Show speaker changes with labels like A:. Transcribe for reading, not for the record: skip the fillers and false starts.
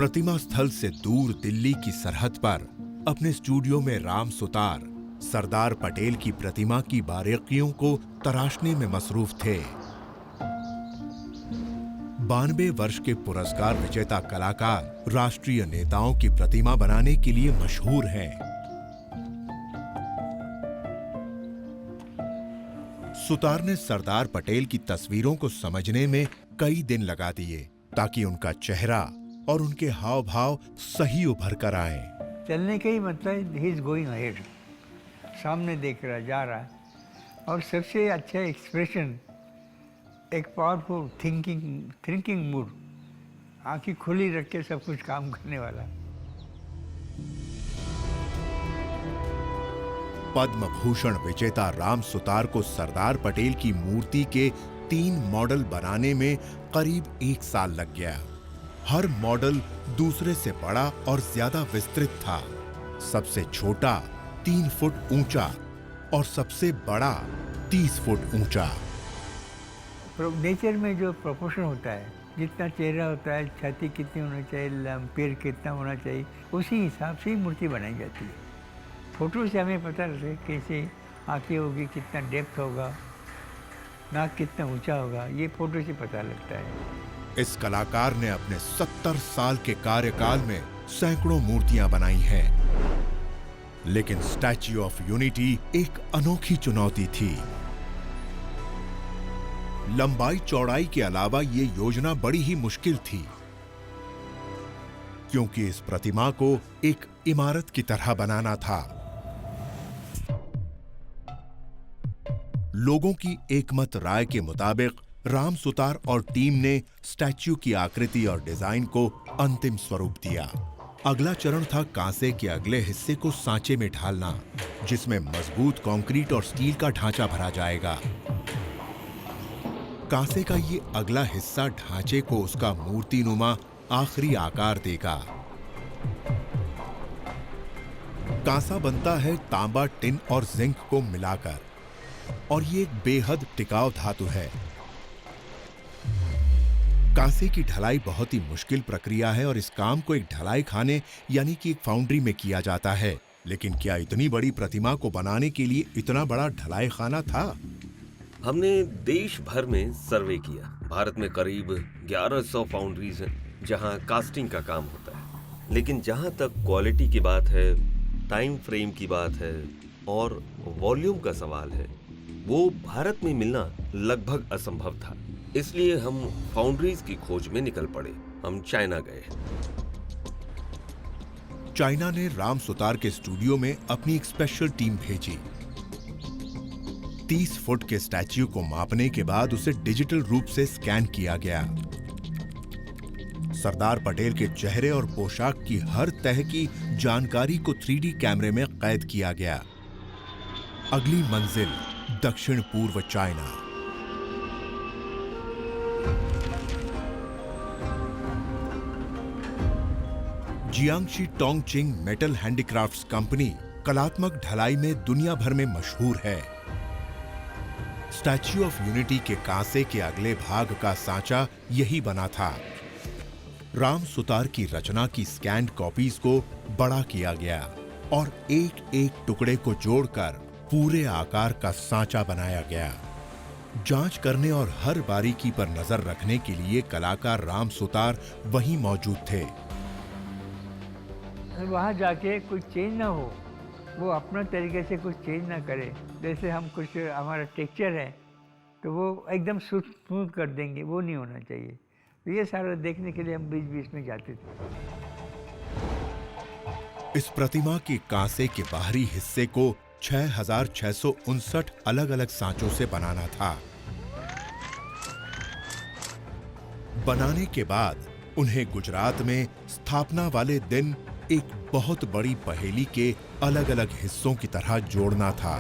A: प्रतिमा स्थल से दूर दिल्ली की सरहद पर अपने स्टूडियो में राम सुतार सरदार पटेल की प्रतिमा की बारीकियों को तराशने में मसरूफ थे। 92 वर्ष के पुरस्कार विजेता कलाकार राष्ट्रीय नेताओं की प्रतिमा बनाने के लिए मशहूर हैं। सुतार ने सरदार पटेल की तस्वीरों को समझने में कई दिन लगा दिए ताकि उनका चेहरा और उनके हाव भाव सही उभर कर आए।
B: चलने का ही मतलब ही इज गोइंग अहेड, सामने देख रहा जा रहा है। और सबसे अच्छा एक्सप्रेशन एक पावरफुल थिंकिंग मूड, आंखें खुली रख के सब कुछ काम करने वाला।
A: पद्म भूषण विजेता राम सुतार को सरदार पटेल की मूर्ति के 3 मॉडल बनाने में करीब 1 साल लग गया। हर मॉडल दूसरे से बड़ा और ज्यादा विस्तृत था। सबसे छोटा 3 फुट ऊंचा और सबसे बड़ा 30 फुट ऊंचा।
B: नेचर में जो प्रोपोर्शन होता है, जितना चेहरा होता है, छाती कितनी होनी चाहिए, पैर कितना होना चाहिए, उसी हिसाब से ही मूर्ति बनाई जाती है। फोटो से हमें पता लगे कैसे आंखें होगी, कितना डेप्थ होगा, नाक कितना ऊंचा होगा, ये फोटो से पता लगता है।
A: इस कलाकार ने अपने 70 साल के कार्यकाल में सैकड़ों मूर्तियां बनाई हैं, लेकिन स्टैच्यू ऑफ यूनिटी एक अनोखी चुनौती थी। लंबाई चौड़ाई के अलावा ये योजना बड़ी ही मुश्किल थी, क्योंकि इस प्रतिमा को एक इमारत की तरह बनाना था। लोगों की एकमत राय के मुताबिक राम सुतार और टीम ने स्टैच्यू की आकृति और डिजाइन को अंतिम स्वरूप दिया। अगला चरण था कांसे के अगले हिस्से को सांचे में ढालना, जिसमें मजबूत कंक्रीट और स्टील का ढांचा भरा जाएगा। कांसे का ये अगला हिस्सा ढांचे को उसका मूर्तिनुमा आखिरी आकार देगा। कांसा बनता है तांबा, टिन और जिंक को मिलाकर, और ये एक बेहद टिकाऊ धातु है। कांसे की ढलाई बहुत ही मुश्किल प्रक्रिया है और इस काम को एक ढलाई खाने यानी कि एक फाउंड्री में किया जाता है। लेकिन क्या इतनी बड़ी प्रतिमा को बनाने के लिए इतना बड़ा ढलाई खाना था?
C: हमने देश भर में सर्वे किया। भारत में करीब 1100 फाउंड्रीज हैं जहां कास्टिंग का काम होता है। लेकिन जहां तक क्वालिटी की बात है, टाइम फ्रेम की बात है और वॉल्यूम का सवाल है, वो भारत में मिलना लगभग असंभव था। इसलिए हम फाउंड्रीज की खोज में निकल पड़े। हम चाइना गए।
A: चाइना ने राम सुतार के स्टूडियो में अपनी एक स्पेशल टीम भेजी। 30 फुट के स्टैच्यू को मापने के बाद उसे डिजिटल रूप से स्कैन किया गया। सरदार पटेल के चेहरे और पोशाक की हर तह की जानकारी को 3D कैमरे में कैद किया गया। अगली मंजिल दक्षिण पूर्व चाइना। जियांगशी टोंगचिंग मेटल हैंडीक्राफ्ट्स कंपनी कलात्मक ढलाई में दुनिया भर में मशहूर है। स्टैच्यू ऑफ यूनिटी के कांसे के अगले भाग का सांचा यही बना था। राम सुतार की रचना की स्कैन्ड कॉपीज को बड़ा किया गया और एक एक टुकड़े को जोड़कर पूरे आकार का सांचा बनाया गया। जांच करने और हर बारीकी पर नजर रखने के लिए कलाकार राम सुतार वहीं मौजूद थे।
B: वहाँ जाके कुछ चेंज ना हो, वो अपना तरीके से कुछ चेंज ना करे। जैसे हम कुछ हमारा टेक्सचर है तो वो एकदम स्मूथ कर देंगे, वो नहीं होना चाहिए। तो ये सारा देखने के लिए हम बीच बीच में जाते थे।
A: इस प्रतिमा के कांसे के बाहरी हिस्से को 6659 अलग अलग सांचों से बनाना था। बनाने के बाद उन्हें गुजरात में स्थापना वाले दिन एक बहुत बड़ी पहेली के अलग अलग हिस्सों की तरह जोड़ना था।